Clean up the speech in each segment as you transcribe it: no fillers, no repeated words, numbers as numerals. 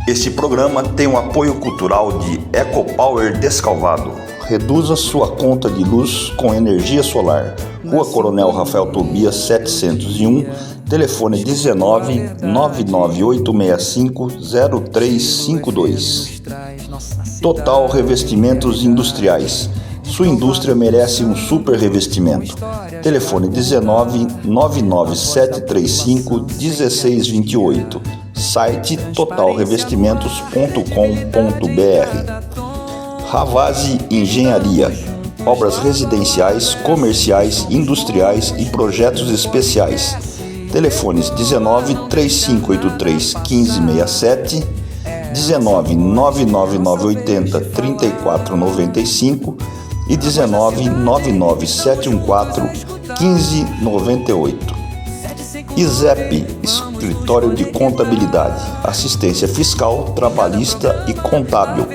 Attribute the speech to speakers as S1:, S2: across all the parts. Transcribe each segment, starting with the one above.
S1: Este programa tem o apoio cultural de EcoPower Descalvado. Reduza sua conta de luz com energia solar. Rua Coronel Rafael Tobias 701, telefone 19 99865 0352. Total Revestimentos Industriais. Sua indústria merece um super revestimento. Telefone 19 99735 1628. Site totalrevestimentos.com.br. Ravazzi Engenharia. Obras residenciais, comerciais, industriais e projetos especiais. Telefones 19 3583 1567, 19 99980 3495 e 19 99714 1598. ISEP, Escritório de Contabilidade, Assistência Fiscal, Trabalhista e Contábil.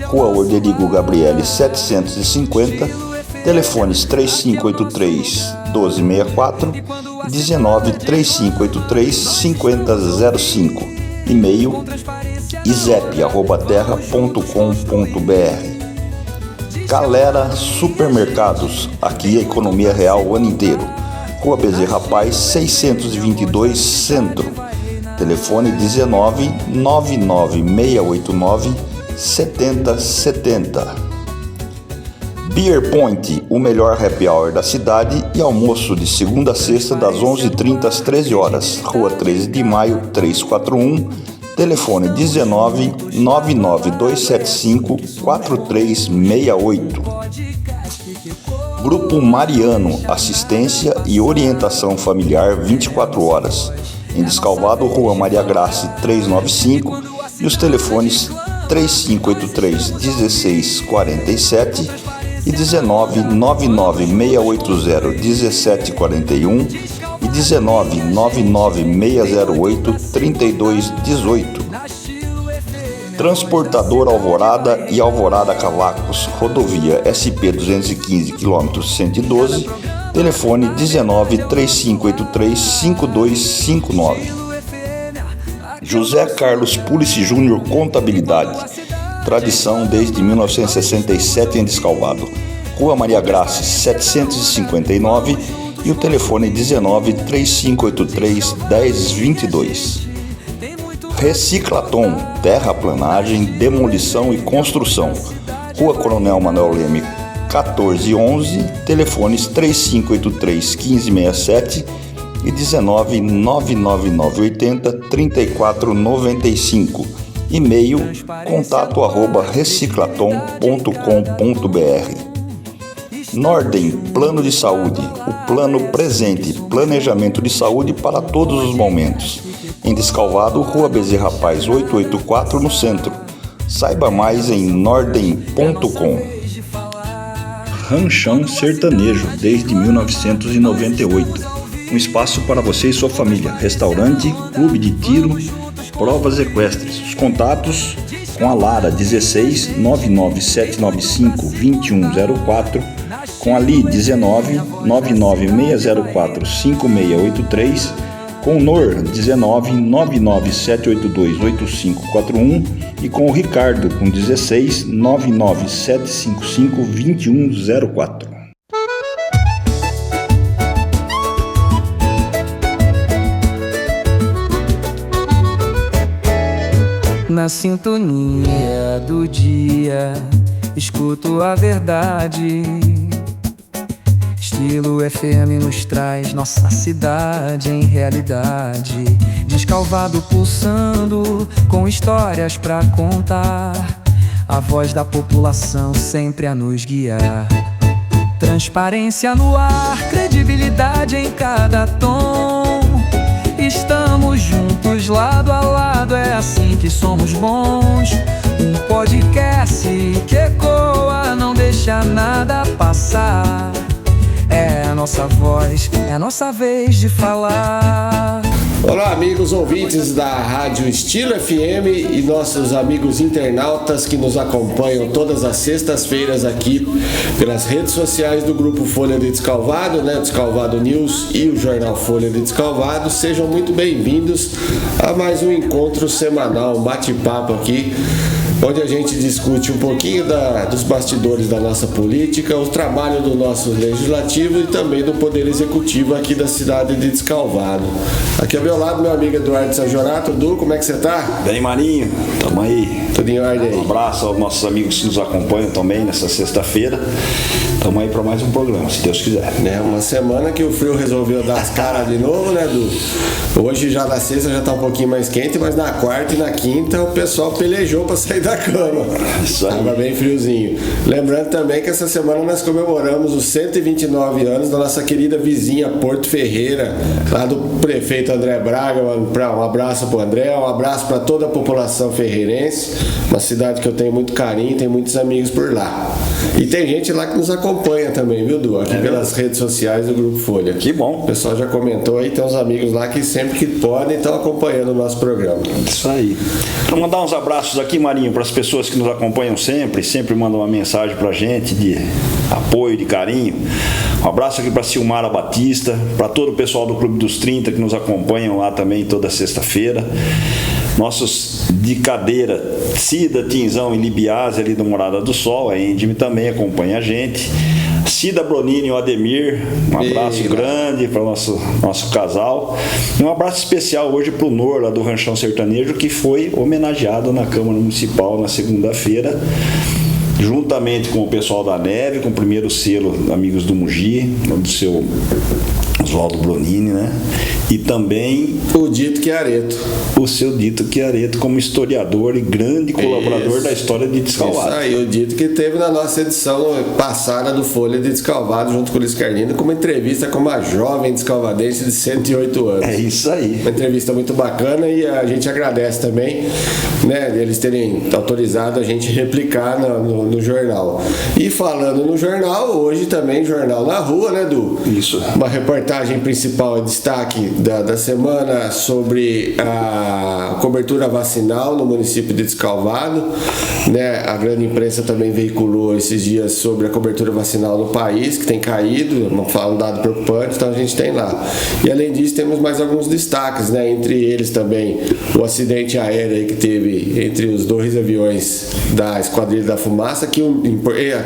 S1: Rua Orderigo Gabriele 750, telefones 3583 1264 e 19 3583 5005. E-mail isep@terra.com.br. Galera Supermercados, aqui a economia real o ano inteiro. Rua Bezerra Paz 622 Centro. Telefone 19 99689 7070. Beer Point, o melhor happy hour da cidade e almoço de segunda a sexta das 11h30 às 13 horas. Rua 13 de Maio 341. Telefone 19 99275 4368. Grupo Mariano, assistência e orientação familiar 24 horas. Em Descalvado, Rua Maria Graça 395 e os telefones 3583 1647 e 19 99680 1741 e 19 99608 3218. Transportador Alvorada e Alvorada Cavacos, rodovia SP 215 km 112, telefone 19 3583 5259. José Carlos Pulice Júnior Contabilidade, tradição desde 1967 em Descalvado. Rua Maria Graça 759 e o telefone 19 3583 1022. Reciclaton, terraplanagem, demolição e construção. Rua Coronel Manuel Leme 1411, telefones 3583 1567 e 19 99980 3495. E-mail contato@reciclaton.com.br. Nordem Plano de Saúde, o plano presente, planejamento de saúde para todos os momentos. Em Descalvado, Rua Bezerra Paz 884 no centro. Saiba mais em nordem.com. Ranchão Sertanejo, desde 1998. Um espaço para você e sua família. Restaurante, clube de tiro, provas equestres. Os contatos com a Lara 16 99795 2104, com a Li 19 99604 5683, com o NOR 19 99782 8541 e com o Ricardo com 16 99755 2104.
S2: Na sintonia do dia, escuto a verdade. Estilo FM nos traz nossa cidade em realidade. Descalvado pulsando, com histórias pra contar. A voz da população sempre a nos guiar. Transparência no ar, credibilidade em cada tom. Estamos juntos lado a lado, é assim que somos bons. Um podcast que ecoa, não deixa nada passar. É a nossa voz, é a nossa vez de falar.
S3: Olá, amigos ouvintes da Rádio Estilo FM e nossos amigos internautas que nos acompanham todas as sextas-feiras aqui pelas redes sociais do Grupo Folha de Descalvado, né? Descalvado News e o Jornal Folha de Descalvado. Sejam muito bem-vindos a mais um encontro semanal, um bate-papo aqui, onde a gente discute um pouquinho dos bastidores da nossa política, o trabalho do nosso legislativo e também do poder executivo aqui da cidade de Descalvado. Aqui ao meu lado, meu amigo Eduardo Sanjorato. Du, como é que você tá?
S1: Bem, Marinho, tamo aí.
S3: Tudo em ordem aí.
S1: Um abraço aos nossos amigos que nos acompanham também nessa sexta-feira. Tamo aí para mais um programa, se Deus quiser.
S3: Uma semana que o frio resolveu dar as caras de novo, né, Du? Hoje já na sexta já tá um pouquinho mais quente, mas na quarta e na quinta o pessoal pelejou para sair da cama.
S1: Isso aí.
S3: Tava bem friozinho. Lembrando também que essa semana nós comemoramos os 129 anos da nossa querida vizinha Porto Ferreira, lá do prefeito André Braga. Um abraço pro André, um abraço para toda a população ferreirense, uma cidade que eu tenho muito carinho, tenho muitos amigos por lá. E tem gente lá que nos acompanha também, viu, Du? Aqui pelas redes sociais do Grupo Folha.
S1: Que bom.
S3: O pessoal já comentou aí, tem uns amigos lá que sempre que podem estão acompanhando o nosso programa.
S1: Isso aí. Vou mandar uns abraços aqui, Marinho, para as pessoas que nos acompanham sempre mandam uma mensagem pra gente de apoio, de carinho. Um abraço aqui para Silmara Batista, para todo o pessoal do Clube dos 30 que nos acompanham lá também toda sexta-feira. Nossos de cadeira, Cida, Tinzão e Libiase ali do Morada do Sol, a Endime também acompanha a gente. Cida Bronini e o Ademir, um abraço grande para o nosso casal. E um abraço especial hoje para o Nor, lá do Ranchão Sertanejo, que foi homenageado na Câmara Municipal na segunda-feira, juntamente com o pessoal da Neve, com o primeiro selo Amigos do Mugi, do seu Oswaldo Bronini, né? E também
S3: o Dito Chiaretto.
S1: O seu Dito Chiaretto como historiador e grande colaborador da história de Descalvado.
S3: Isso aí, o Dito que teve na nossa edição passada do Folha de Descalvado, junto com o Luiz Carlino, com uma entrevista com uma jovem descalvadense de 108 anos.
S1: É isso aí.
S3: Uma entrevista muito bacana e a gente agradece também, né, eles terem autorizado a gente replicar no jornal. E falando no jornal, hoje também Jornal na Rua, né, Du?
S1: Isso.
S3: Uma reportagem principal, destaque da semana sobre a cobertura vacinal no município de Descalvado, né? A grande imprensa também veiculou esses dias sobre a cobertura vacinal no país, que tem caído, um dado preocupante, então a gente tem lá. E além disso temos mais alguns destaques, né? Entre eles também o acidente aéreo aí que teve entre os dois aviões da Esquadrilha da Fumaça, que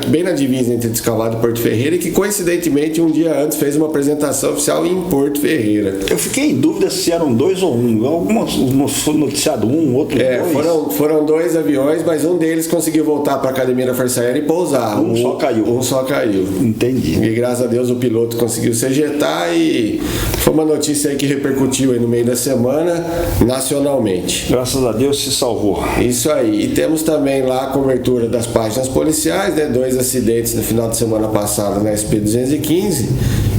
S3: bem na divisa entre Descalvado e Porto Ferreira, e que coincidentemente um dia antes fez uma apresentação oficial em Porto Ferreira.
S1: Eu fiquei em dúvida se eram dois ou um. Alguns foi noticiado um, outro dois.
S3: Foram dois aviões, mas um deles conseguiu voltar para a Academia da Força Aérea e pousar.
S1: Um só caiu. Entendi.
S3: E graças a Deus o piloto conseguiu se ejetar e foi uma notícia aí que repercutiu aí no meio da semana nacionalmente.
S1: Graças a Deus se salvou.
S3: Isso aí. E temos também lá a cobertura das páginas policiais, né? 2 acidentes no final de semana passada na SP-215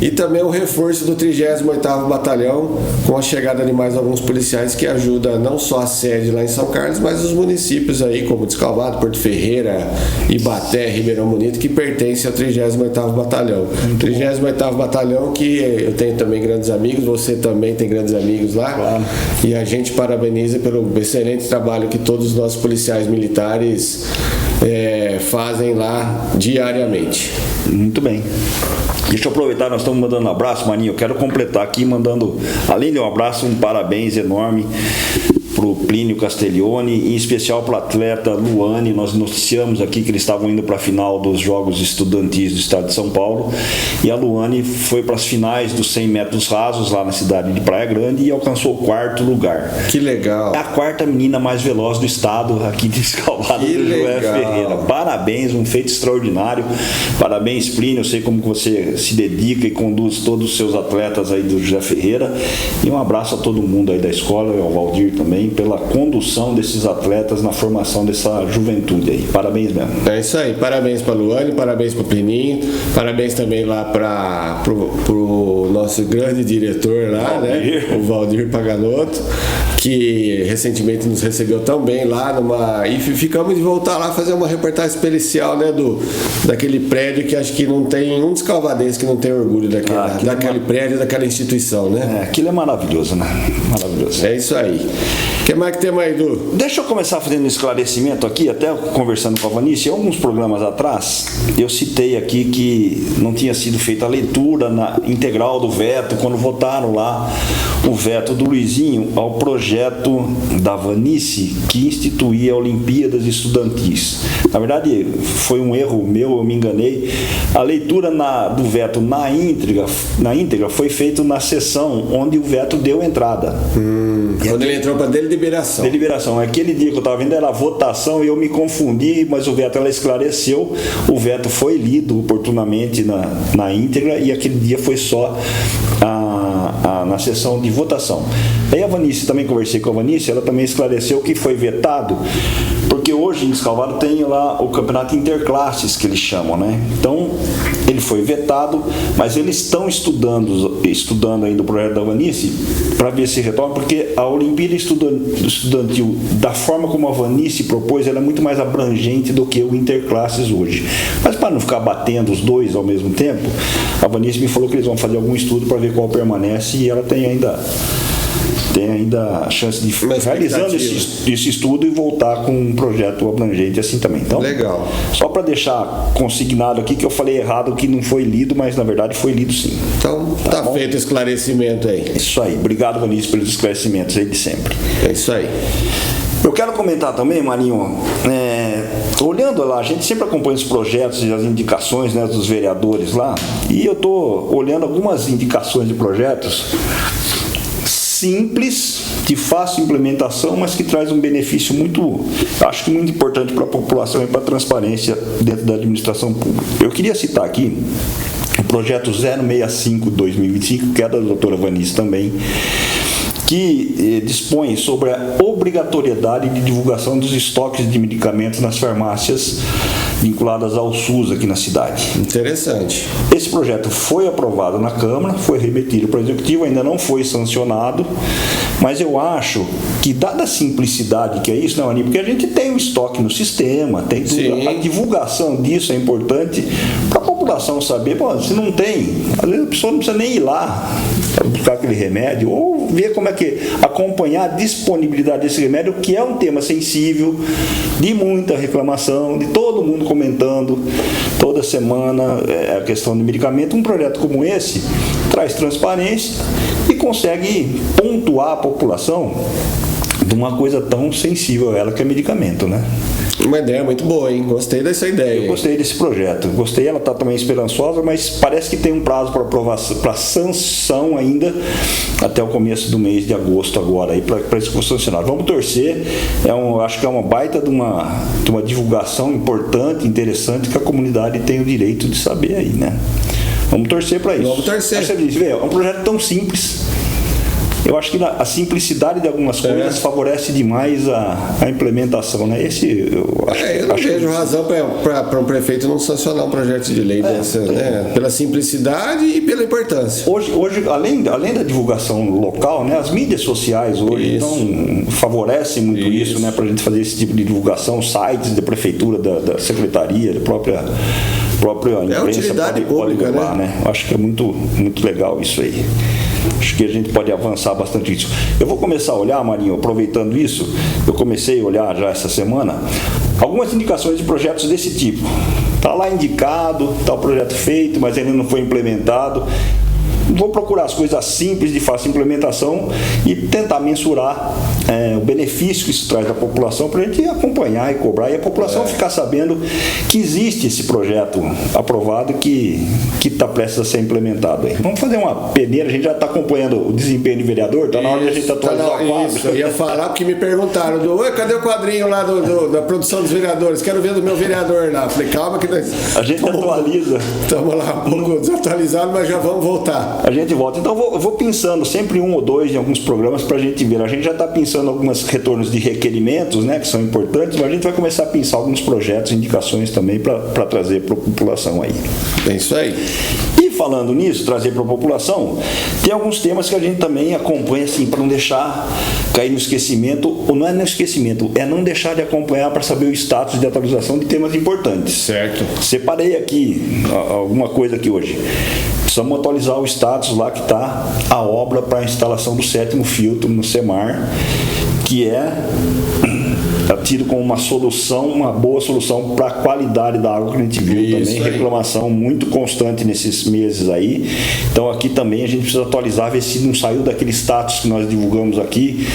S3: e também o reforço do 38º Batalhão com a chegada de mais alguns policiais que ajuda não só a sede lá em São Carlos, mas os municípios aí como Descalvado, Porto Ferreira, Ibaté, Ribeirão Bonito, que pertencem ao 38º Batalhão. 38º Batalhão que eu tenho também grandes amigos, você também tem grandes amigos lá.
S1: Claro.
S3: E a gente parabeniza pelo excelente trabalho que todos os nossos policiais militares fazem lá diariamente.
S1: Muito bem. Deixa eu aproveitar, nós estamos mandando um abraço, Maninho. Eu quero completar aqui mandando, além de um abraço, um parabéns enorme para o Plínio Castiglione, em especial para o atleta Luane. Nós noticiamos aqui que eles estavam indo para a final dos Jogos Estudantis do Estado de São Paulo e a Luane foi para as finais dos 100 metros rasos lá na cidade de Praia Grande e alcançou o 4º lugar.
S3: Que legal!
S1: É a 4ª menina mais veloz do estado aqui de Descalvado do Joé Ferreira. Parabéns, um feito extraordinário. Parabéns, Plínio. Eu sei como você se dedica e conduz todos os seus atletas aí do Joé Ferreira. E um abraço a todo mundo aí da escola, ao Valdir também. também pela condução desses atletas na formação dessa juventude aí. Parabéns mesmo.
S3: É isso aí, parabéns para a Luane, parabéns para o Peninho, parabéns também lá para o nosso grande diretor lá, Valdir. Né? O Valdir Paganotto, que recentemente nos recebeu tão bem lá e ficamos de voltar lá fazer uma reportagem especial, né, daquele prédio que acho que não tem um descalvadense que não tem orgulho daquele prédio, daquela instituição, né?
S1: Aquilo é maravilhoso, né? Maravilhoso.
S3: É isso aí. O que mais que temos aí, Edu?
S1: Deixa eu começar fazendo um esclarecimento aqui, até conversando com a Vanice. Alguns programas atrás, eu citei aqui que não tinha sido feita a leitura integral do veto, quando votaram lá o veto do Luizinho ao projeto da Vanice, que instituía Olimpíadas Estudantis. Na verdade, foi um erro meu, eu me enganei. A leitura do veto na íntegra foi feita na sessão onde o veto deu entrada.
S3: Quando ele entrou para deliberação.
S1: Deliberação. Aquele dia que eu estava vendo era a votação e eu me confundi, mas o veto ela esclareceu. O veto foi lido oportunamente na íntegra e aquele dia foi só na sessão de votação. Aí a Vanice, também conversei com a Vanice, ela também esclareceu que foi vetado, porque hoje em Descalvado tem lá o campeonato interclasses, que eles chamam, né? Então, ele foi vetado, mas eles estão estudando ainda o projeto da Vanice para ver se retorna, porque a Olimpíada Estudantil, da forma como a Vanice propôs, ela é muito mais abrangente do que o interclasses hoje. Mas para não ficar batendo os dois ao mesmo tempo, a Vanice me falou que eles vão fazer algum estudo para ver qual permanece e ela tem ainda a chance de realizando esse estudo e voltar com um projeto abrangente assim também. Então,
S3: legal.
S1: Só para deixar consignado aqui que eu falei errado, que não foi lido, mas na verdade foi lido sim.
S3: Então tá feito o esclarecimento aí.
S1: Isso aí. Obrigado, Vanice, pelos esclarecimentos aí de sempre.
S3: É isso aí.
S1: Eu quero comentar também, Marinho, olhando lá, a gente sempre acompanha os projetos e as indicações, né, dos vereadores lá, e eu estou olhando algumas indicações de projetos simples, de fácil implementação, mas que traz um benefício acho que muito importante para a população e para a transparência dentro da administração pública. Eu queria citar aqui o projeto 065-2025, que é da doutora Vanice também, que dispõe sobre a obrigatoriedade de divulgação dos estoques de medicamentos nas farmácias vinculadas ao SUS aqui na cidade.
S3: Interessante.
S1: Esse projeto foi aprovado na Câmara, foi remetido para o Executivo, ainda não foi sancionado, mas eu acho que, dada a simplicidade que é isso, não, Aninha, porque a gente tem o estoque no sistema, tem tudo, a divulgação disso é importante para a população saber, se não tem, às vezes a pessoa não precisa nem ir lá buscar aquele remédio, ou ver como é que acompanhar a disponibilidade desse remédio, que é um tema sensível, de muita reclamação, de todo mundo comentando toda semana a questão do medicamento. Um projeto como esse traz transparência e consegue pontuar a população de uma coisa tão sensível a ela, que é medicamento, né?
S3: Uma ideia muito boa, hein? Gostei dessa ideia.
S1: Eu gostei desse projeto. Gostei, ela está também esperançosa, mas parece que tem um prazo para aprovação, para sanção ainda até o começo do mês de agosto agora, aí para isso sancionar. Vamos torcer. Acho que é uma baita de uma divulgação importante, interessante, que a comunidade tem o direito de saber aí, né? Vamos torcer para isso.
S3: Vamos torcer.
S1: Mas você diz, é um projeto tão simples. Eu acho que a simplicidade de algumas coisas favorece demais a implementação, né?
S3: Eu não vejo razão para um prefeito não sancionar um projeto de lei dessa, né? Pela simplicidade e pela importância.
S1: Hoje além da divulgação local, né? As mídias sociais hoje favorecem muito isso, né? Para a gente fazer esse tipo de divulgação, sites da prefeitura, da secretaria, da própria imprensa
S3: utilidade
S1: pode
S3: pública,
S1: levar, né? Acho que é muito, muito legal isso aí. Acho que a gente pode avançar bastante isso. Eu vou começar a olhar, Marinho, aproveitando isso, eu comecei a olhar já essa semana algumas indicações de projetos desse tipo. Está lá indicado, está o projeto feito, mas ainda não foi implementado. Vou procurar as coisas simples, de fácil implementação e tentar mensurar o benefício que isso traz à população para a gente acompanhar e cobrar e a população ficar sabendo que existe esse projeto aprovado que está prestes a ser implementado aí. Vamos fazer uma peneira, a gente já está acompanhando o desempenho do vereador, está na hora de a gente atualizar o quadro.
S3: Isso, eu ia falar porque me perguntaram, cadê o quadrinho lá da produção dos vereadores? Quero ver do meu vereador lá. Falei, calma que nós...
S1: A gente atualiza.
S3: Estamos lá um pouco desatualizados, mas já vamos voltar.
S1: A gente volta. Então eu vou pensando sempre um ou dois em alguns programas para a gente ver. A gente já está pensando em alguns retornos de requerimentos, né, que são importantes, mas a gente vai começar a pensar alguns projetos, indicações também para trazer para a população aí.
S3: É isso aí.
S1: E falando nisso, trazer para a população, tem alguns temas que a gente também acompanha assim, para não deixar cair no esquecimento, ou não é no esquecimento, é não deixar de acompanhar para saber o status de atualização de temas importantes.
S3: Certo.
S1: Separei aqui alguma coisa aqui hoje. Precisamos atualizar o status lá que está a obra para a instalação do 7º filtro no SEMAR, que é tido como uma solução, uma boa solução para a qualidade da água que a gente viu também, reclamação muito constante nesses meses aí. Então aqui também a gente precisa atualizar, ver se não saiu daquele status que nós divulgamos aqui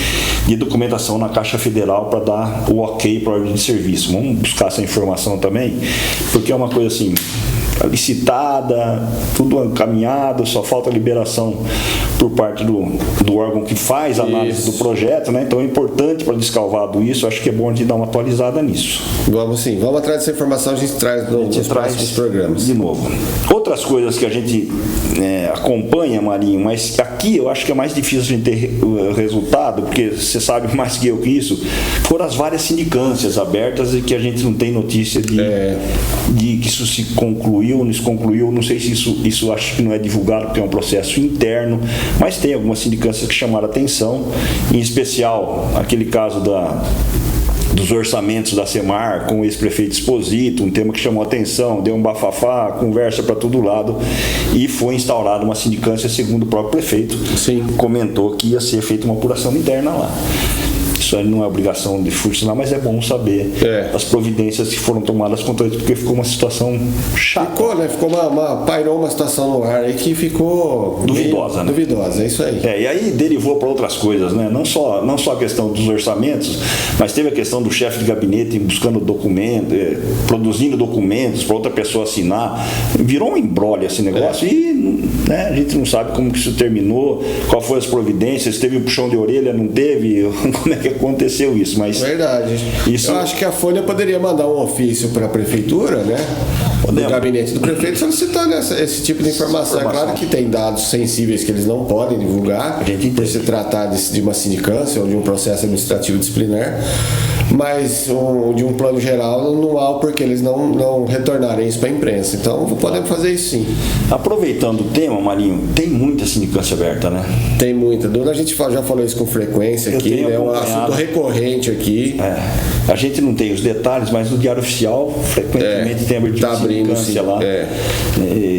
S1: de documentação na Caixa Federal para dar o ok para a ordem de serviço. Vamos buscar essa informação também, porque é uma coisa assim, licitada, tudo encaminhado, só falta liberação por parte do órgão que faz a análise do projeto, né? Então é importante para Descalvado isso, acho que é bom a gente dar uma atualizada nisso.
S3: Vamos sim, vamos atrás dessa informação, a gente traz nos próximos programas.
S1: De novo. Outras coisas que a gente acompanha, Marinho, mas aqui eu acho que é mais difícil a gente ter resultado, porque você sabe mais que eu que isso, foram as várias sindicâncias abertas e que a gente não tem notícia de que isso se concluiu, não se concluiu, não sei se isso acho que não é divulgado porque é um processo interno, mas tem algumas sindicâncias que chamaram a atenção, em especial aquele caso dos orçamentos da SEMAR com o ex-prefeito Esposito, um tema que chamou a atenção, deu um bafafá, conversa para todo lado, e foi instaurada uma sindicância, segundo o próprio prefeito.
S3: Sim.
S1: Comentou que ia ser feita uma apuração interna lá. Isso aí não é obrigação de funcionar, mas é bom saber as providências que foram tomadas contra isso, porque ficou uma situação chata.
S3: Ficou, né? Pairou uma situação no ar aí que ficou
S1: duvidosa, né?
S3: Duvidosa, é isso aí.
S1: E aí derivou para outras coisas, né? Não só a questão dos orçamentos, mas teve a questão do chefe de gabinete buscando documentos, produzindo documentos para outra pessoa assinar. Virou um imbróglio esse negócio e né, a gente não sabe como que isso terminou, qual foi as providências, teve um puxão de orelha, não teve, como é que aconteceu isso, mas...
S3: Verdade.
S1: Isso...
S3: Eu acho que a Folha poderia mandar um ofício para a prefeitura, né? Do gabinete do prefeito solicitando esse tipo de informação. É claro que tem dados sensíveis que eles não podem divulgar, por se tratar de uma sindicância ou de um processo administrativo disciplinar, mas de um plano geral não há o porquê eles não retornarem isso para a imprensa. Então podemos fazer isso sim.
S1: Aproveitando o tema, Marinho, tem muita sindicância aberta, né?
S3: Tem muita. A gente já falou isso com frequência aqui, é um assunto recorrente aqui.
S1: A gente não tem os detalhes, mas no Diário Oficial frequentemente tem abertura de sindicância lá.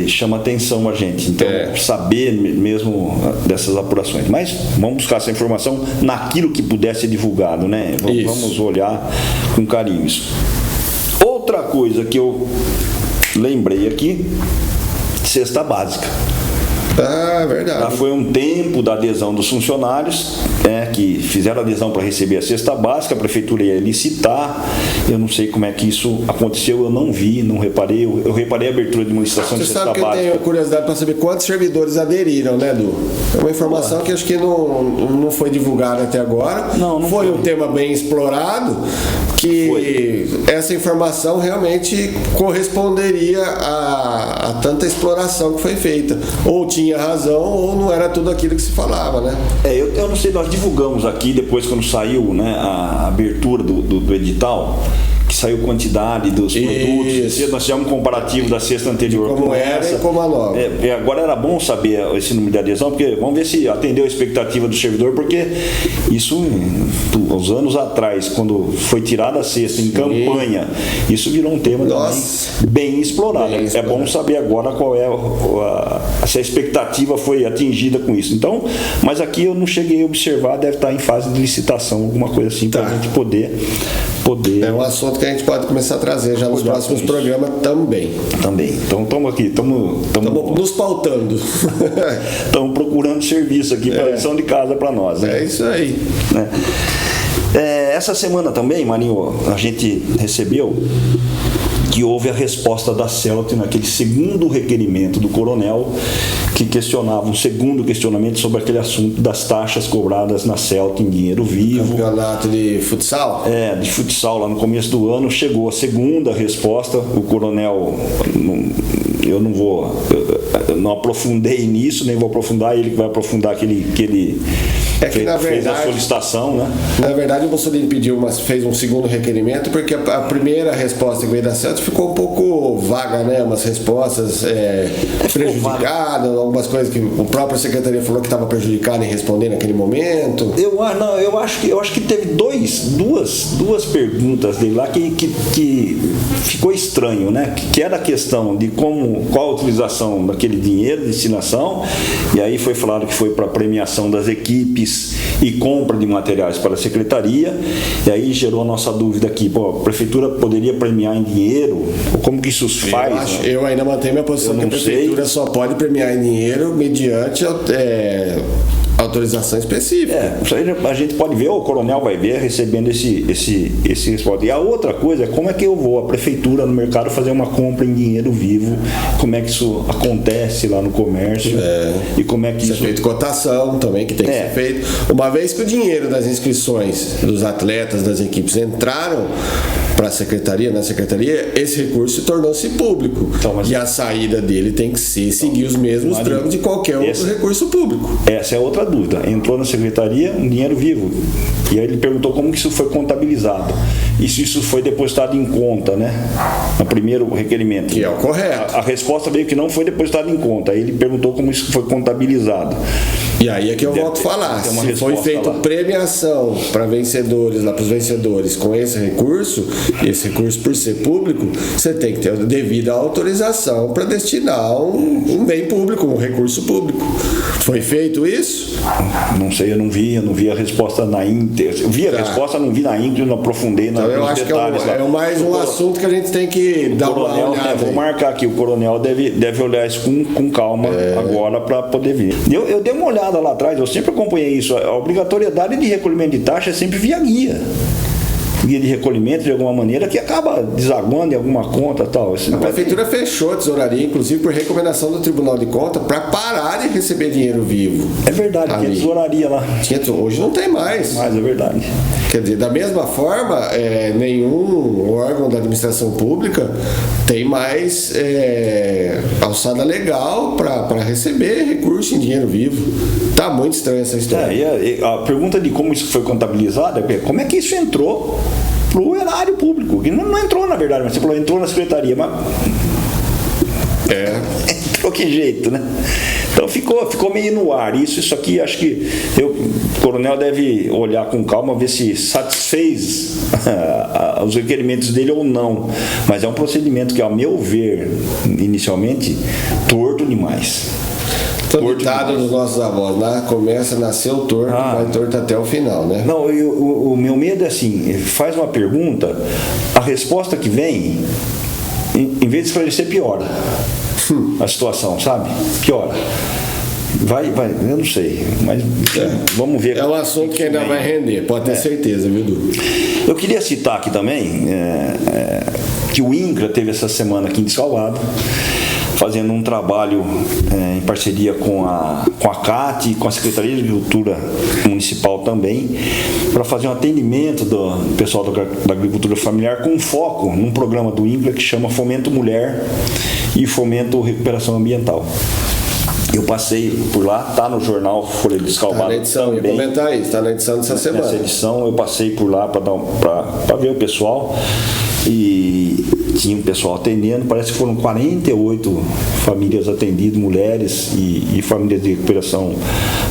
S1: Chama atenção a gente. Então, saber mesmo dessas apurações. Mas vamos buscar essa informação naquilo que puder ser divulgado, né? Vamos olhar com carinho isso. Outra coisa que eu lembrei aqui, cesta básica.
S3: Verdade.
S1: Já foi um tempo da adesão dos funcionários, que fizeram adesão para receber a cesta básica, a prefeitura ia licitar. Eu não sei como é que isso aconteceu, eu não vi, não reparei. Eu reparei a abertura de uma licitação de cesta básica. Você sabe que eu tenho
S3: curiosidade para saber quantos servidores aderiram, né, Edu? É uma informação que acho que não foi divulgada até agora. Não foi um tema bem explorado, que essa informação realmente corresponderia a tanta exploração que foi feita. Ou tinha razão, ou não era tudo aquilo que se falava, né?
S1: Eu não sei, nós divulgamos aqui, depois quando saiu, né, a abertura do edital, que saiu quantidade dos produtos, nós fizemos um comparativo da cesta anterior
S3: como era e como a nova.
S1: Agora era bom saber esse número de adesão, porque vamos ver se atendeu a expectativa do servidor, porque isso, uns anos atrás, quando foi tirada a cesta em campanha, isso virou um tema também bem explorado. É bom saber agora qual é se a expectativa foi atingida com isso. Então, mas aqui eu não cheguei a observar, deve estar em fase de licitação, alguma coisa assim, para a gente poder...
S3: É um assunto que a gente pode começar a trazer já nos próximos programas também.
S1: Então estamos aqui, estamos
S3: nos pautando.
S1: Estamos procurando serviço aqui para lição de casa para nós. Né?
S3: É isso aí.
S1: Essa semana também, Marinho, a gente recebeu que houve a resposta da CELT naquele segundo requerimento do coronel, que questionava, um segundo questionamento sobre aquele assunto das taxas cobradas na CELT em dinheiro vivo.
S3: Campeonato de futsal?
S1: De futsal, lá no começo do ano, chegou a segunda resposta. O coronel, eu não aprofundei nisso, nem vou aprofundar, ele que vai aprofundar que ele fez a solicitação, né?
S3: Na verdade, o Mussolini fez um segundo requerimento, porque a primeira resposta que veio da CELT ficou um pouco vaga, né? Umas respostas prejudicadas, algumas coisas que a própria secretaria falou que estava prejudicada em responder naquele momento.
S1: Eu acho que teve duas perguntas dele lá que ficou estranho, né? Que era a questão de qual a utilização daquele dinheiro de destinação, e aí foi falado que foi para premiação das equipes e compra de materiais para a secretaria, e aí gerou a nossa dúvida aqui, a prefeitura poderia premiar em dinheiro? Como que isso faz?
S3: Eu ainda mantenho minha posição que a prefeitura só pode premiar em dinheiro mediante autorização específica.
S1: Isso aí a gente pode ver, o coronel vai ver recebendo esse resposta. E a outra coisa é como é que eu vou, a prefeitura no mercado, fazer uma compra em dinheiro vivo, como é que isso acontece lá no comércio, e como é que
S3: isso é feito cotação também, que tem que ser feito. Uma vez que o dinheiro das inscrições dos atletas, das equipes entraram para a secretaria, na secretaria, esse recurso tornou-se público. Então, e a saída dele tem que seguir os mesmos trâmites de qualquer outro recurso público.
S1: Essa é outra dúvida. Entrou na secretaria um dinheiro vivo. E aí ele perguntou como que isso foi contabilizado. E se isso foi depositado em conta, né? No primeiro requerimento.
S3: Que é o correto.
S1: A resposta veio que não foi depositado em conta. Aí ele perguntou como isso foi contabilizado.
S3: E aí é que eu volto a falar. Se foi feita premiação para vencedores, lá para os vencedores, com esse recurso por ser público, você tem que ter a devida autorização para destinar um bem público, um recurso público. Foi feito isso?
S1: Não sei, eu não vi a resposta na íntegra. Eu vi a resposta, não vi na íntegra, não aprofundei nos
S3: eu acho
S1: detalhes.
S3: Que é mais um assunto que a gente tem que dar uma olhada.
S1: Vou marcar aqui, o coronel deve olhar isso com calma agora para poder vir. Eu dei uma olhada lá atrás, eu sempre acompanhei isso. A obrigatoriedade de recolhimento de taxa é sempre via guia de recolhimento, de alguma maneira, que acaba desaguando em alguma conta e tal.
S3: A prefeitura fechou a tesouraria, inclusive por recomendação do Tribunal de Contas, para parar de receber dinheiro vivo.
S1: É verdade, tinha tesouraria lá.
S3: Hoje não tem mais.
S1: Mas é verdade.
S3: Quer dizer, da mesma forma, nenhum órgão da administração pública tem mais alçada legal para receber recurso em dinheiro vivo. Tá muito estranha essa história.
S1: A pergunta de como isso foi contabilizado é como é que isso entrou para o erário público, que não entrou na verdade, mas você falou, entrou na secretaria, mas entrou que jeito, né? Então ficou meio no ar. Isso aqui, acho que o coronel deve olhar com calma, ver se satisfez os requerimentos dele ou não. Mas é um procedimento que, ao meu ver, inicialmente, torto demais.
S3: Ditado dos nossos avós, né? Começa, nasceu torto, vai torto até o final, né?
S1: Não, o meu medo é assim, faz uma pergunta, a resposta que vem, em vez de esclarecer, piora a situação, sabe? Piora. Vai, eu não sei, mas vamos ver.
S3: É um assunto que ainda vai render, pode ter certeza, viu, Du?
S1: Eu queria citar aqui também que o INCRA teve essa semana aqui em Salvador, fazendo um trabalho em parceria com a CAT, com a Secretaria de Agricultura Municipal também, para fazer um atendimento do pessoal da agricultura familiar com foco num programa do INCRA que chama Fomento Mulher e Fomento Recuperação Ambiental. Eu passei por lá, tá no jornal Folha de Descalvado.
S3: Tá na edição, ia comentar isso, tá na edição dessa semana.
S1: Nessa edição eu passei por lá para ver o pessoal e tinha um pessoal atendendo, parece que foram 48 famílias atendidas, mulheres e famílias de recuperação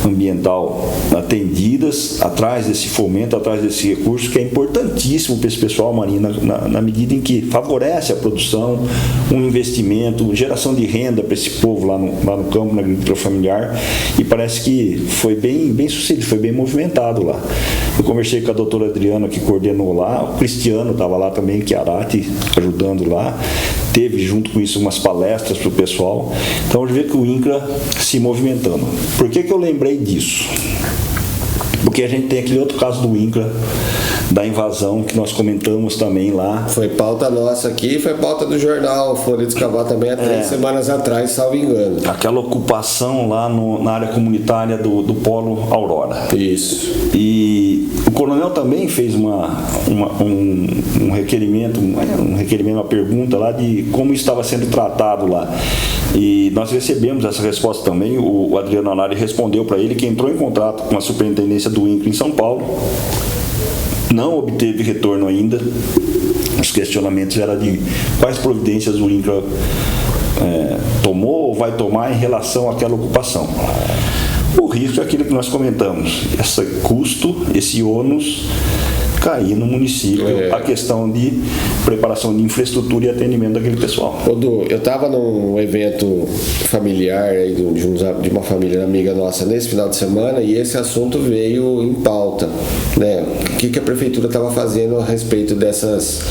S1: ambiental atendidas, atrás desse fomento, atrás desse recurso, que é importantíssimo para esse pessoal, Marinho, na medida em que favorece a produção, um investimento, geração de renda para esse povo lá no campo, na agricultura familiar, e parece que foi bem sucedido, foi bem movimentado lá. Eu conversei com a doutora Adriana, que coordenou lá, o Cristiano estava lá também, que é Arati, ajudando lá, teve junto com isso umas palestras para o pessoal. Então eu vi que o INCRA se movimentando. Por que eu lembrei disso? Porque a gente tem aquele outro caso do INCRA da invasão que nós comentamos também lá.
S3: Foi pauta nossa aqui, foi pauta do jornal Folha de Escalvado também há 3 semanas atrás, salvo engano.
S1: Aquela ocupação lá na área comunitária do Polo Aurora.
S3: Isso.
S1: E o coronel também fez um requerimento, uma pergunta lá de como estava sendo tratado lá. E nós recebemos essa resposta também. O Adriano Anari respondeu para ele que entrou em contato com a superintendência do INCRA em São Paulo, não obteve retorno ainda. Os questionamentos eram de quais providências o INCRA tomou ou vai tomar em relação àquela ocupação. O risco é aquilo que nós comentamos, esse custo, esse ônus cair no município, a questão de preparação de infraestrutura e atendimento daquele pessoal.
S3: Du, eu estava num evento familiar aí de uma família amiga nossa nesse final de semana e esse assunto veio em pauta, né? O que a prefeitura estava fazendo a respeito dessas,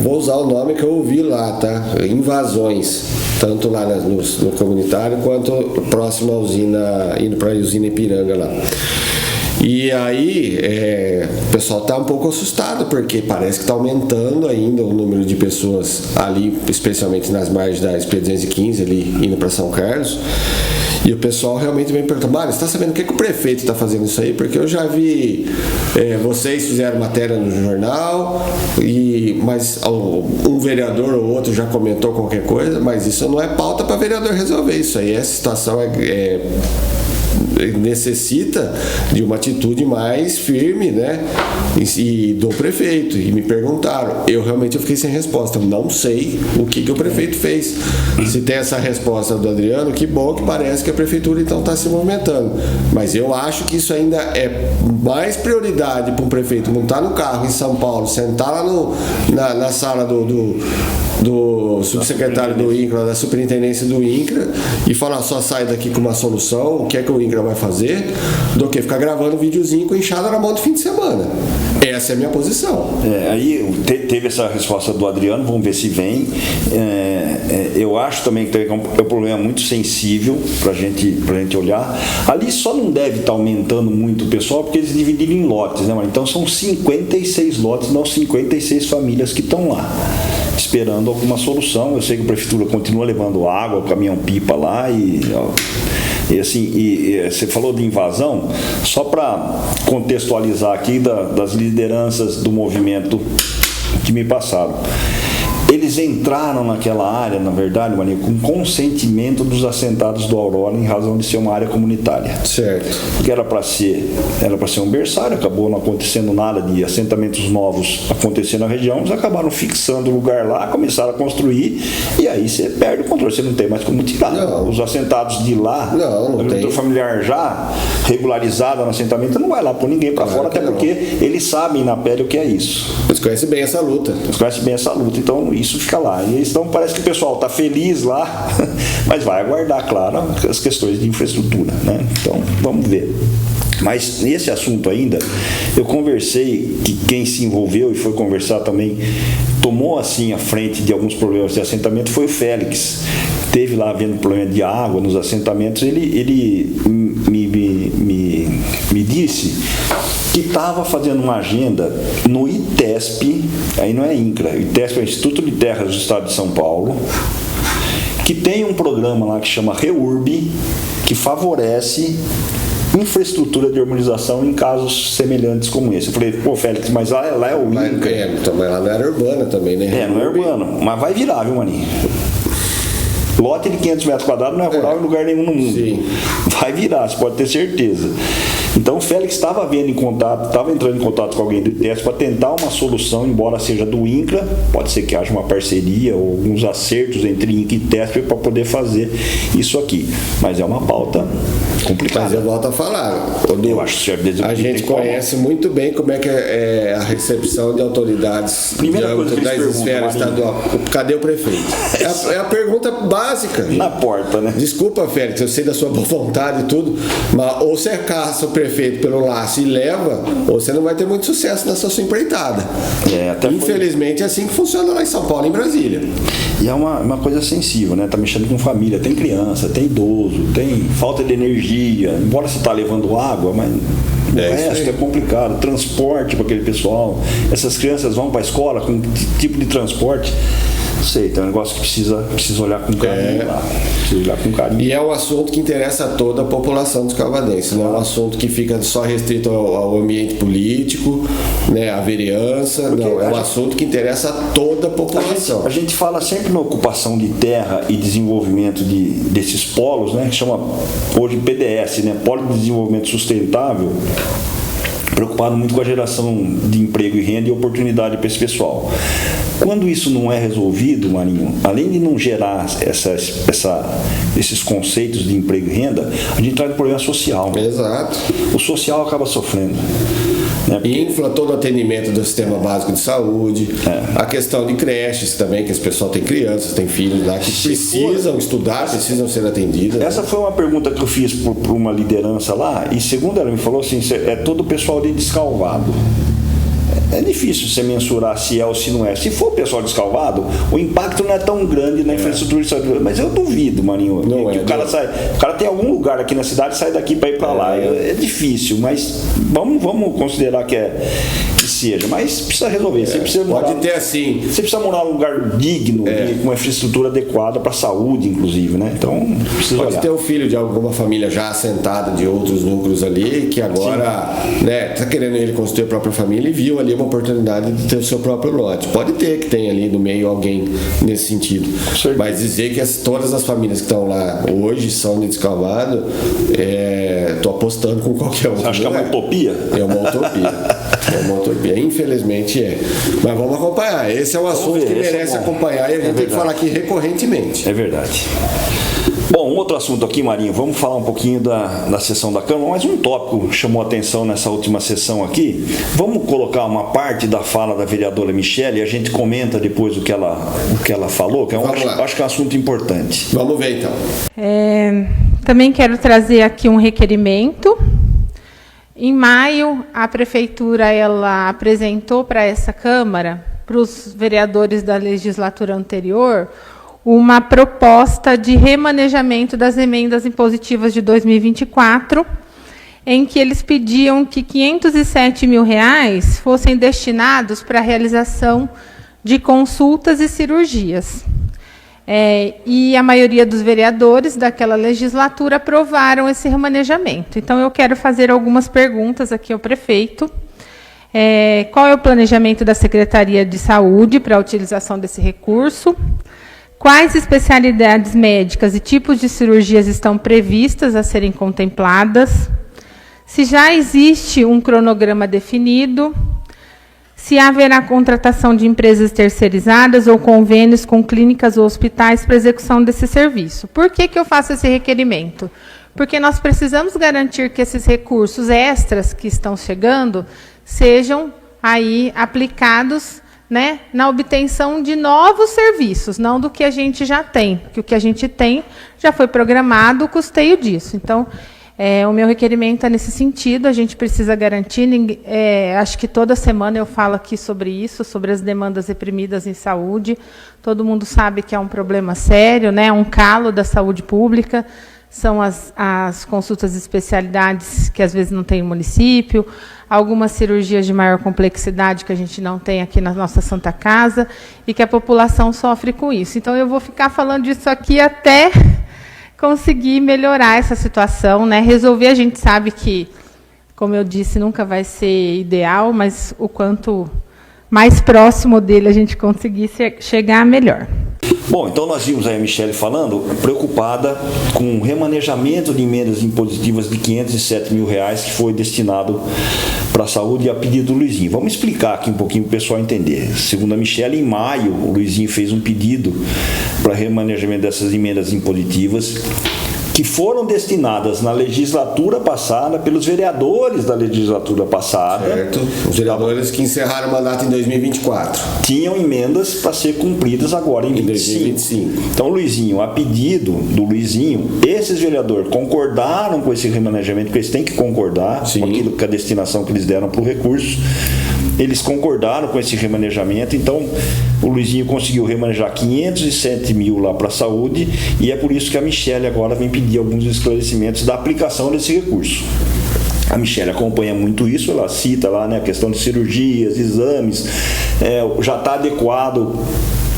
S3: vou usar o nome que eu ouvi lá, tá? Invasões, tanto lá no comunitário quanto próximo à usina, indo para a usina Ipiranga lá. E aí, o pessoal está um pouco assustado, porque parece que está aumentando ainda o número de pessoas ali, especialmente nas margens da SP-215, ali indo para São Carlos. E o pessoal realmente vem perguntando: Mário, você está sabendo o que o prefeito está fazendo isso aí? Porque eu já vi, vocês fizeram matéria no jornal, mas um vereador ou outro já comentou qualquer coisa, mas isso não é pauta para vereador resolver. Isso aí, essa situação necessita de uma atitude mais firme, né? E do prefeito. E me perguntaram, eu fiquei sem resposta, não sei o que o prefeito fez. Se tem essa resposta do Adriano, que bom, que parece que a prefeitura então está se movimentando, mas eu acho que isso ainda é mais prioridade para um prefeito montar no carro em São Paulo, sentar lá na sala do subsecretário do INCRA, da superintendência do INCRA, e falar: só sai daqui com uma solução, o que é que o INCRA vai fazer, do que ficar gravando videozinho com enxada na mão do fim de semana. Essa é a minha posição.
S1: Aí teve essa resposta do Adriano, vamos ver se vem. Eu acho também que é um problema muito sensível para a gente olhar. Ali só não deve estar aumentando muito o pessoal, porque eles dividiram em lotes, né? Então são 56 lotes, não 56 famílias que estão lá esperando alguma solução. Eu sei que a prefeitura continua levando água, caminhão-pipa lá e você falou de invasão, só para contextualizar aqui das lideranças do movimento que me passaram. Eles entraram naquela área, na verdade, Maninho, com consentimento dos assentados do Aurora, em razão de ser uma área comunitária.
S3: Certo.
S1: Porque era para ser um berçário, acabou não acontecendo nada de assentamentos novos acontecer na região, eles acabaram fixando o lugar lá, começaram a construir, e aí você perde o controle, você não tem mais como tirar.
S3: Não.
S1: Os assentados de lá,
S3: não
S1: a agricultura familiar já regularizada no assentamento, não vai lá por ninguém para fora, até porque eles sabem na pele o que é isso.
S3: Eles conhecem bem essa luta.
S1: Então isso fica lá. E então parece que o pessoal está feliz lá, mas vai aguardar, claro, as questões de infraestrutura, né? Então vamos ver. Mas nesse assunto ainda, eu conversei, que quem se envolveu e foi conversar também, tomou assim a frente de alguns problemas de assentamento, foi o Félix. Teve lá havendo problema de água nos assentamentos, ele me disse que estava fazendo uma agenda no ITESP, aí não é INCRA, o ITESP é o Instituto de Terras do Estado de São Paulo, que tem um programa lá que chama REURB, que favorece infraestrutura de urbanização em casos semelhantes como esse. Eu falei: pô, Félix, mas lá é o INCRA.
S3: Mas lá não era urbana também, né?
S1: Não é urbano, mas vai virar, viu, Maninho? Lote de 500 metros quadrados não é rural em lugar nenhum no mundo.
S3: Sim.
S1: Vai virar, você pode ter certeza. Então o Félix estava entrando em contato com alguém do ITESP para tentar uma solução, embora seja do INCRA, pode ser que haja uma parceria ou alguns acertos entre INCRA e ITESP para poder fazer isso aqui. Mas é uma pauta complicada.
S3: Mas eu volto a falar,
S1: eu acho que
S3: a gente conhece muito bem como é que é a recepção de autoridades da esfera estadual. Cadê o prefeito? É a pergunta básica.
S1: Na porta, né?
S3: Desculpa, Félix, eu sei da sua boa vontade e tudo, mas ou você caça o prefeito prefeito pelo laço e leva, ou você não vai ter muito sucesso nessa sua empreitada. Infelizmente é assim que funciona lá em São Paulo e em Brasília.
S1: E é uma coisa sensível, né? Tá mexendo com família, tem criança, tem idoso, tem falta de energia, embora você tá levando água, mas o resto é complicado, transporte para aquele pessoal, essas crianças vão para a escola com que tipo de transporte? Não sei, tem um negócio que precisa olhar com carinho lá. Precisa olhar com carinho.
S3: E é um assunto que interessa a toda a população dos calvadenses, não é um assunto que fica só restrito ao ambiente político, né, à vereança, não, é um assunto que interessa a toda a população.
S1: A gente fala sempre na ocupação de terra e desenvolvimento desses polos, né, que chama hoje PDS, né, Polo de Desenvolvimento Sustentável, preocupado muito com a geração de emprego e renda e oportunidade para esse pessoal. Quando isso não é resolvido, Marinho, além de não gerar esses conceitos de emprego e renda, a gente traz um problema social.
S3: Exato.
S1: O social acaba sofrendo. Né?
S3: E infla todo o atendimento do sistema básico de saúde, a questão de creches também, que esse pessoal tem crianças, tem filhos lá que precisam estudar, precisam ser atendidos.
S1: Essa foi uma pergunta que eu fiz para uma liderança lá, e segundo ela me falou assim, é todo o pessoal de Descalvado. É difícil você mensurar se é ou se não é. Se for o pessoal descalvado, o impacto não é tão grande na infraestrutura de saúde. Mas eu duvido, Marinho, que o cara tem algum lugar aqui na cidade e sai daqui para ir para lá. É difícil, mas vamos considerar que seja. Mas precisa resolver. Você precisa
S3: pode ter assim.
S1: Você precisa morar num lugar digno, com uma infraestrutura adequada para a saúde, inclusive, né? Então, precisa
S3: pode ter um filho de alguma família já assentada de outros núcleos ali, que agora está querendo ele construir a própria família e viu ali uma oportunidade de ter o seu próprio lote. Pode ter que tem ali no meio alguém nesse sentido. Mas dizer que todas as famílias que estão lá hoje são de Descalvado, estou apostando com qualquer um.
S1: Você acha que é uma utopia?
S3: É uma utopia. É uma utopia. Infelizmente é. Mas vamos acompanhar. Esse é um assunto que merece acompanhar e a gente tem que falar aqui recorrentemente.
S1: É verdade. Bom, um outro assunto aqui, Marinho, vamos falar um pouquinho da sessão da Câmara, mas um tópico chamou a atenção nessa última sessão aqui. Vamos colocar uma parte da fala da vereadora Michele e a gente comenta depois o que ela falou, que acho que é um assunto importante.
S3: Vamos ver então.
S4: Também quero trazer aqui um requerimento. Em maio, a Prefeitura ela apresentou para essa Câmara, para os vereadores da legislatura anterior, uma proposta de remanejamento das emendas impositivas de 2024, em que eles pediam que R$507 mil fossem destinados para a realização de consultas e cirurgias. E a maioria dos vereadores daquela legislatura aprovaram esse remanejamento. Então, eu quero fazer algumas perguntas aqui ao prefeito. Qual é o planejamento da Secretaria de Saúde para a utilização desse recurso? Quais especialidades médicas e tipos de cirurgias estão previstas a serem contempladas? Se já existe um cronograma definido? Se haverá contratação de empresas terceirizadas ou convênios com clínicas ou hospitais para execução desse serviço? Por que eu faço esse requerimento? Porque nós precisamos garantir que esses recursos extras que estão chegando sejam aí aplicados, né, na obtenção de novos serviços, não do que a gente já tem, porque o que a gente tem já foi programado o custeio disso. Então, o meu requerimento é nesse sentido, a gente precisa garantir, acho que toda semana eu falo aqui sobre isso, sobre as demandas reprimidas em saúde, todo mundo sabe que é um problema sério, né, um calo da saúde pública, são as consultas de especialidades que às vezes não tem no município, algumas cirurgias de maior complexidade que a gente não tem aqui na nossa Santa Casa e que a população sofre com isso. Então, eu vou ficar falando disso aqui até conseguir melhorar essa situação, né? Resolver, a gente sabe que, como eu disse, nunca vai ser ideal, mas o quanto mais próximo dele a gente conseguir chegar, melhor.
S1: Bom, então nós vimos aí a Michele falando, preocupada com o remanejamento de emendas impositivas de R$507 mil que foi destinado para a saúde a pedido do Luizinho. Vamos explicar aqui um pouquinho para o pessoal entender. Segundo a Michele, em maio, o Luizinho fez um pedido para remanejamento dessas emendas impositivas que foram destinadas na legislatura passada pelos vereadores da legislatura passada.
S3: Certo. Os vereadores que encerraram o mandato em 2024.
S1: Tinham emendas para ser cumpridas agora em 2025. Então, Luizinho, a pedido do Luizinho, esses vereadores concordaram com esse remanejamento, porque eles têm que concordar com aquilo, com a destinação que eles deram para o recurso. Eles concordaram com esse remanejamento, então o Luizinho conseguiu remanejar 507 mil lá para a saúde, e é por isso que a Michele agora vem pedir alguns esclarecimentos da aplicação desse recurso. A Michele acompanha muito isso, ela cita lá, né, a questão de cirurgias, exames, já está adequado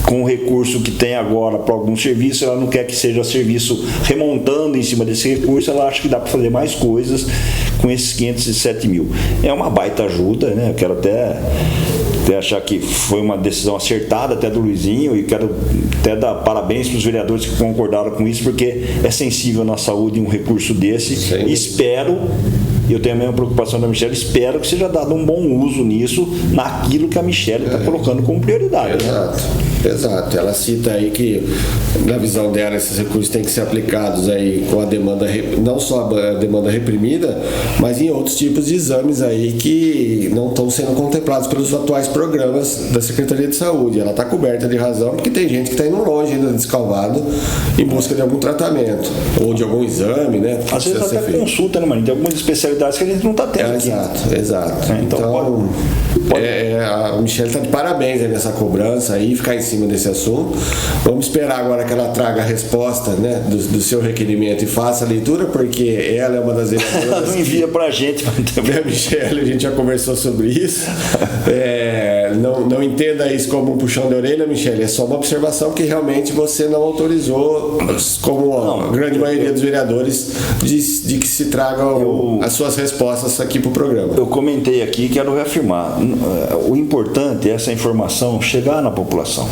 S1: com o recurso que tem agora para alguns serviços. Ela não quer que seja serviço remontando em cima desse recurso, ela acha que dá para fazer mais coisas com esses 507 mil. É uma baita ajuda, né? Eu quero até achar que foi uma decisão acertada até do Luizinho, e quero até dar parabéns para os vereadores que concordaram com isso, porque é sensível na saúde um recurso desse.
S3: Sim.
S1: Espero, eu tenho a mesma preocupação da Michele, espero que seja dado um bom uso nisso, naquilo que a Michele está colocando como prioridade.
S3: Exato. Ela cita aí que, na visão dela, esses recursos têm que ser aplicados aí com a demanda, não só a demanda reprimida, mas em outros tipos de exames aí que não estão sendo contemplados pelos atuais programas da Secretaria de Saúde. Ela está coberta de razão, porque tem gente que está indo longe ainda de Descalvado em busca de algum tratamento ou de algum exame, né?
S1: Às vezes até consulta, né, Marinho? Tem algumas especialidades que a gente não está tendo aqui.
S3: Exato.
S1: Então
S3: a Michele está de parabéns aí nessa cobrança aí, ficar em cima desse assunto. Vamos esperar agora que ela traga a resposta, né, do seu requerimento e faça a leitura, porque ela é uma das
S1: ela não envia pra gente.
S3: Michele, a gente já conversou sobre isso. Não entenda isso como um puxão de orelha, Michele, é só uma observação que realmente você não autorizou, como a grande maioria dos vereadores, de que se tragam as suas respostas aqui para o programa.
S1: Eu comentei aqui e quero reafirmar, o importante é essa informação chegar na população.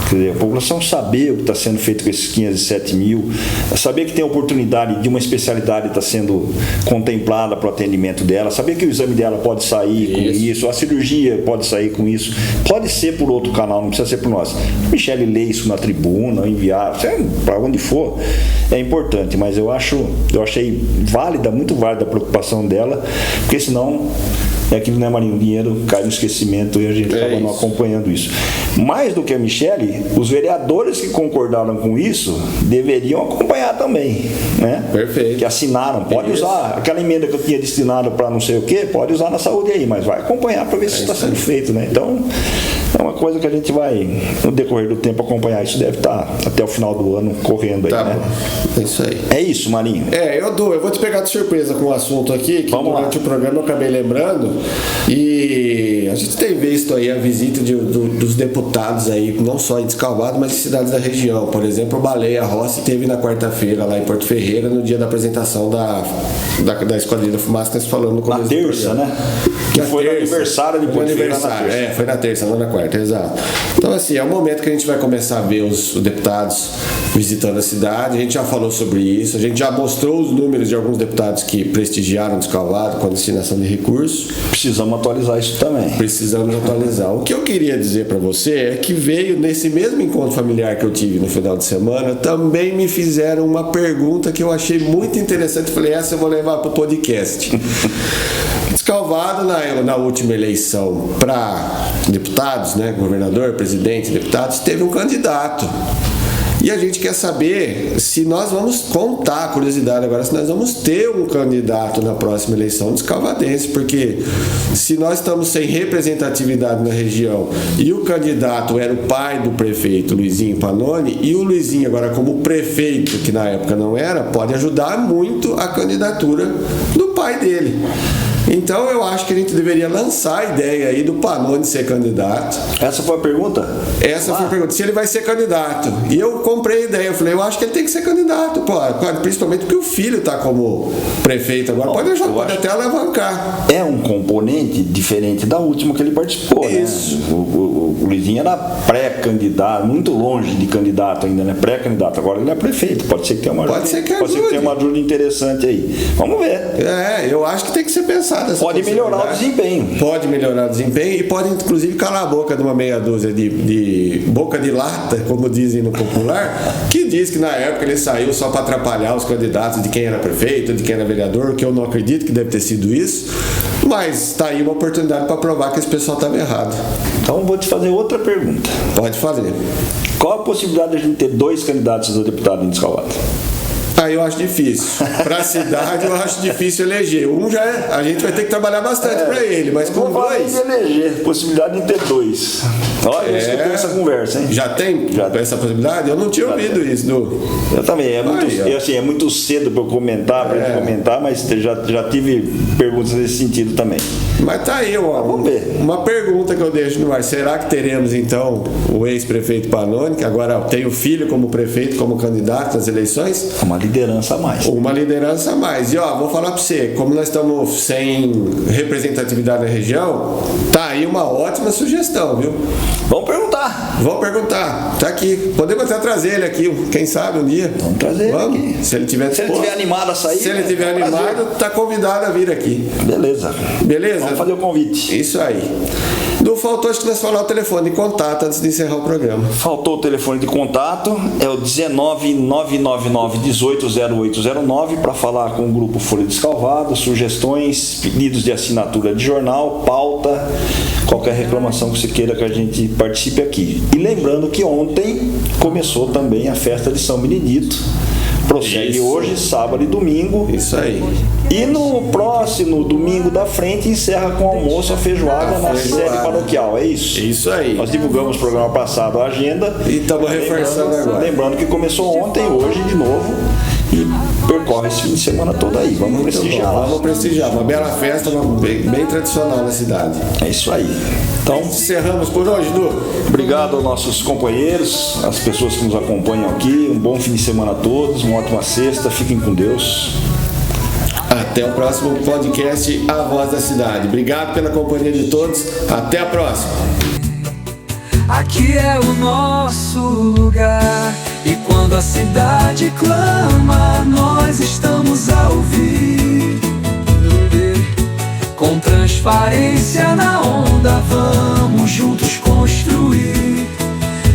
S1: Quer dizer, a população saber o que está sendo feito com esses 507 mil, saber que tem a oportunidade de uma especialidade estar sendo contemplada para o atendimento dela, saber que o exame dela pode sair com isso, a cirurgia pode sair com isso, pode ser por outro canal, não precisa ser por nós. Michele lê isso na tribuna, enviar, para onde for, é importante, mas eu achei válida, muito válida a preocupação dela, porque senão é aquilo, né, Marinho? O dinheiro cai no esquecimento e a gente acaba não acompanhando isso. Mais do que a Michele, os vereadores que concordaram com isso deveriam acompanhar também, né?
S3: Perfeito.
S1: Que assinaram. Pode usar aquela emenda que eu tinha destinado para não sei o quê, pode usar na saúde aí, mas vai acompanhar para ver se está sendo feito, né? Então, é uma coisa que a gente vai, no decorrer do tempo, acompanhar. Isso deve estar até o final do ano correndo aí, né?
S3: É isso aí.
S1: É isso, Marinho.
S3: Eu vou te pegar de surpresa com um assunto aqui, que durante o programa eu acabei lembrando, e a gente tem visto aí a visita dos deputados aí, não só em Descalvado, mas em cidades da região. Por exemplo, o Baleia Rossi teve na quarta-feira lá em Porto Ferreira, no dia da apresentação da Esquadrilha da Fumaça, que nós falamos no começo.
S1: Na terça, né? Que foi no aniversário de Porto Ferreira.
S3: Foi na terça, não na quarta, exato. Então, assim, é o momento que a gente vai começar a ver os deputados visitando a cidade. A gente já falou sobre isso, a gente já mostrou os números de alguns deputados que prestigiaram o Descalvado com a destinação de recursos.
S1: Precisamos atualizar isso também.
S3: Precisamos atualizar. O que eu queria dizer para você é que veio nesse mesmo encontro familiar que eu tive no final de semana, também me fizeram uma pergunta que eu achei muito interessante. Falei, essa eu vou levar para o podcast. Descalvado, na última eleição para deputados, né, governador, presidente, deputados, teve um candidato. E a gente quer saber se nós vamos contar, curiosidade agora, se nós vamos ter um candidato na próxima eleição descalvadense, porque se nós estamos sem representatividade na região e o candidato era o pai do prefeito, Luizinho Pannoni, e o Luizinho agora como prefeito, que na época não era, pode ajudar muito a candidatura do pai dele. Então eu acho que a gente deveria lançar a ideia aí do Pannoni ser candidato.
S1: Essa foi a pergunta?
S3: Essa foi a pergunta, se ele vai ser candidato. E eu comprei a ideia, eu falei, eu acho que ele tem que ser candidato, principalmente porque o filho está como prefeito agora, pode até alavancar.
S1: É um componente diferente da última que ele participou,
S3: isso.
S1: Né? O Luizinho era pré-candidato, muito longe de candidato ainda, né? Pré-candidato. Agora ele é prefeito. Pode ser que tenha uma ajuda interessante aí. Vamos ver.
S3: Eu acho que tem que ser pensado essa
S1: Pode melhorar o desempenho.
S3: Pode melhorar o desempenho e pode, inclusive, calar a boca de uma meia dúzia de boca de lata, como dizem no popular, que diz que na época ele saiu só para atrapalhar os candidatos de quem era prefeito, de quem era vereador, que eu não acredito que deve ter sido isso, mas está aí uma oportunidade para provar que esse pessoal estava errado.
S1: Então vou te fazer outra pergunta.
S3: Pode fazer.
S1: Qual a possibilidade de a gente ter 2 candidatos a deputado em Descalvado?
S3: Eu acho difícil. Para a cidade, eu acho difícil eleger. Um já é, a gente vai ter que trabalhar bastante para ele, mas com 2.
S1: Eleger, possibilidade de ter 2. Olha, eu escutei essa conversa, hein?
S3: Já tem essa possibilidade? Eu não tinha ouvido isso.
S1: Eu também. É muito cedo para eu comentar, mas já tive perguntas nesse sentido também.
S3: Mas tá aí,
S1: vamos ver.
S3: Uma pergunta que eu deixo no ar. Será que teremos, então, o ex-prefeito Pannoni, que agora tem o filho como prefeito, como candidato nas eleições?
S1: Uma liderança a mais.
S3: Uma liderança a mais. E vou falar para você, como nós estamos sem representatividade na região, tá aí uma ótima sugestão, viu?
S1: Vamos perguntar.
S3: Tá aqui. Podemos até trazer ele aqui, quem sabe um dia.
S1: Vamos trazer ele aqui.
S3: Se ele tiver
S1: animado a sair.
S3: Se ele tiver animado, tá convidado a vir aqui.
S1: Beleza.
S3: Vamos
S1: fazer o convite.
S3: Isso aí. Não faltou, acho que nós falar o telefone de contato antes de encerrar o programa.
S1: Faltou o telefone de contato, é o 19999180809 para falar com o Grupo Folha de Descalvado, sugestões, pedidos de assinatura de jornal, pauta, qualquer reclamação que você queira que a gente participe aqui. E lembrando que ontem começou também a festa de São Benedito. Prossegue hoje, sábado e domingo.
S3: Isso aí.
S1: E no próximo domingo da frente encerra com almoço a feijoada na sede paroquial, é isso?
S3: Isso aí.
S1: Nós divulgamos no programa passado a agenda.
S3: E estamos reforçando agora.
S1: Lembrando que começou ontem, hoje de novo. E percorre esse fim de semana todo aí. Vamos prestigiar lá.
S3: Vamos prestigiar. Uma bela festa, bem tradicional na cidade.
S1: É isso aí. Então,
S3: encerramos por hoje, Du.
S1: Obrigado aos nossos companheiros, às pessoas que nos acompanham aqui. Um bom fim de semana a todos, uma ótima sexta. Fiquem com Deus.
S3: Até o próximo podcast A Voz da Cidade. Obrigado pela companhia de todos. Até a próxima.
S2: Aqui é o nosso lugar. E quando a cidade clama, nós estamos a ouvir. Com transparência na onda, vamos juntos construir.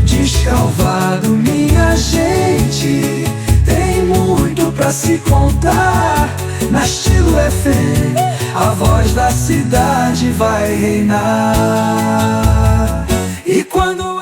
S2: Descalvado, minha gente, tem muito pra se contar. Na Estilo FM, a voz da cidade vai reinar. E quando